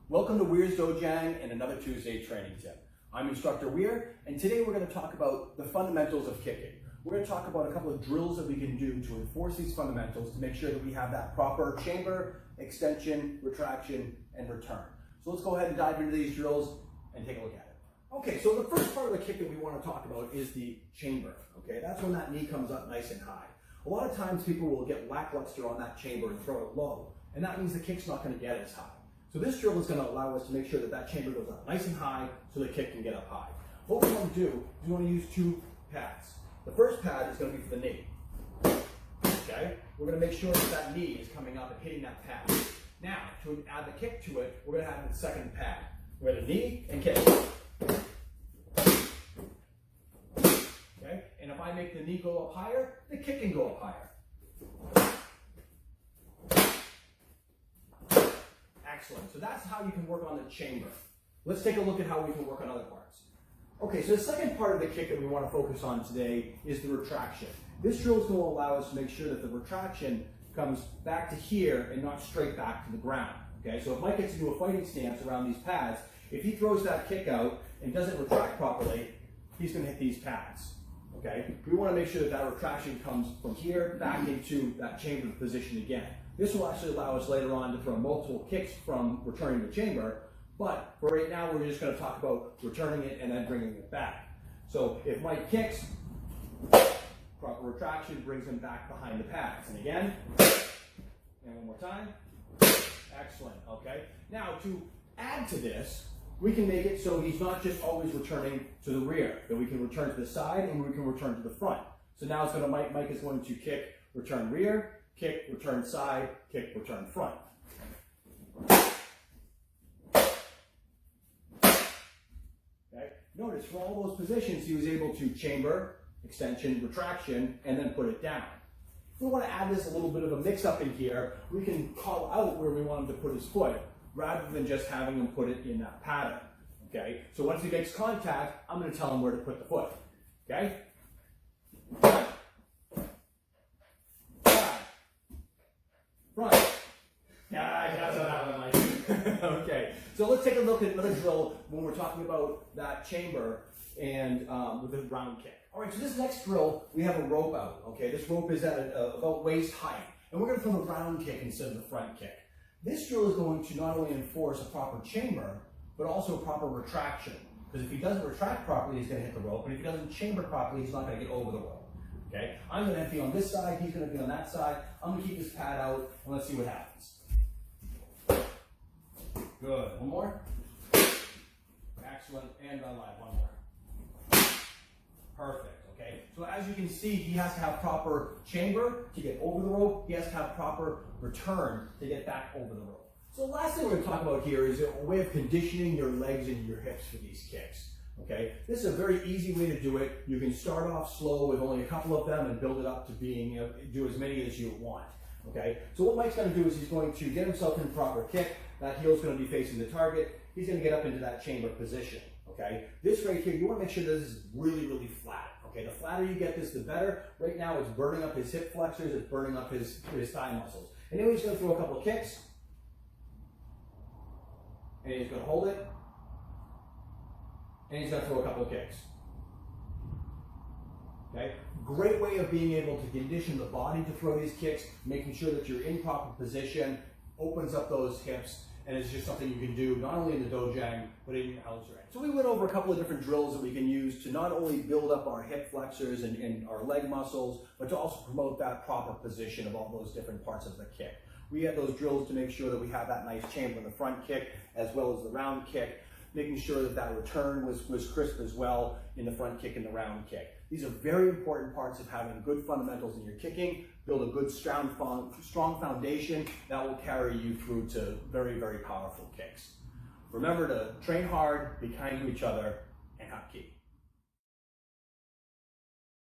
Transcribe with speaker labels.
Speaker 1: Welcome to Weir's Dojang and another Tuesday training tip. I'm Instructor Weir, and today we're going to talk about the fundamentals of kicking. We're going to talk about a couple of drills that we can do to enforce these fundamentals to make sure that we have that proper chamber, extension, retraction, and return. So let's go ahead and dive into these drills and take a look at it. Okay, so the first part of the kick that we want to talk about is the chamber. Okay, that's when that knee comes up nice and high. A lot of times people will get lackluster on that chamber and throw it low, and that means the kick's not going to get as high. So this drill is going to allow us to make sure that that chamber goes up nice and high so the kick can get up high. What we want to do is we want to use two pads. The first pad is going to be for the knee. Okay? We're going to make sure that that knee is coming up and hitting that pad. Now, to add the kick to it, we're going to add the second pad. We're going to knee and kick. Okay? And if I make the knee go up higher, the kick can go up higher. Excellent. So that's how you can work on the chamber. Let's take a look at how we can work on other parts. Okay, so the second part of the kick that we want to focus on today is the retraction. This drill is going to allow us to make sure that the retraction comes back to here and not straight back to the ground. Okay, so if Mike gets to do a fighting stance around these pads, if he throws that kick out and doesn't retract properly, he's going to hit these pads. Okay, we want to make sure that that retraction comes from here back into that chamber position again. This will actually allow us later on to throw multiple kicks from returning the chamber, but for right now we're just going to talk about returning it and then bringing it back. So if Mike kicks, proper retraction brings him back behind the pads. And again, and one more time. Excellent, okay? Now to add to this, we can make it so he's not just always returning to the rear, that we can return to the side and we can return to the front. So now it's going to, Mike is going to kick, return rear, kick, return side, kick, return front. Okay. Notice for all those positions he was able to chamber, extension, retraction, and then put it down. If we want to add this a little bit of a mix-up in here, we can call out where we want him to put his foot, rather than just having him put it in that pattern. Okay. So once he makes contact, I'm going to tell him where to put the foot. Okay. Front. Yeah, that's what that one like. Okay, so let's take a look at another drill when we're talking about that chamber and with the round kick. All right, so this next drill, we have a rope out. Okay, this rope is at about waist height, and we're going to throw the round kick instead of the front kick. This drill is going to not only enforce a proper chamber, but also proper retraction. Because if he doesn't retract properly, he's going to hit the rope, and if he doesn't chamber properly, he's not going to get over the rope. Okay, I'm going to empty on this side, he's going to be on that side. I'm going to keep this pad out, and let's see what happens. Good. One more. Excellent. And on line. One more. Perfect. Okay. So as you can see, he has to have proper chamber to get over the rope. He has to have proper return to get back over the rope. So the last thing we're going to talk about here is a way of conditioning your legs and your hips for these kicks. Okay, this is a very easy way to do it. You can start off slow with only a couple of them and build it up to being, do as many as you want. Okay, so what Mike's going to do is he's going to get himself in a proper kick. That heel's going to be facing the target. He's going to get up into that chamber position. Okay, this right here, you want to make sure that this is really, really flat. Okay, the flatter you get this, the better. Right now it's burning up his hip flexors, it's burning up his thigh muscles. And then he's going to throw a couple of kicks. And he's going to hold it. And he's going to throw a couple of kicks. Okay? Great way of being able to condition the body to throw these kicks, making sure that you're in proper position, opens up those hips, and it's just something you can do not only in the dojang, but in your house range. So we went over a couple of different drills that we can use to not only build up our hip flexors and our leg muscles, but to also promote that proper position of all those different parts of the kick. We had those drills to make sure that we have that nice chamber in the front kick, as well as the round kick, making sure that that return was crisp as well in the front kick and the round kick. These are very important parts of having good fundamentals in your kicking. Build a good strong foundation that will carry you through to very, very powerful kicks. Remember to train hard, be kind to each other, and Hapkido.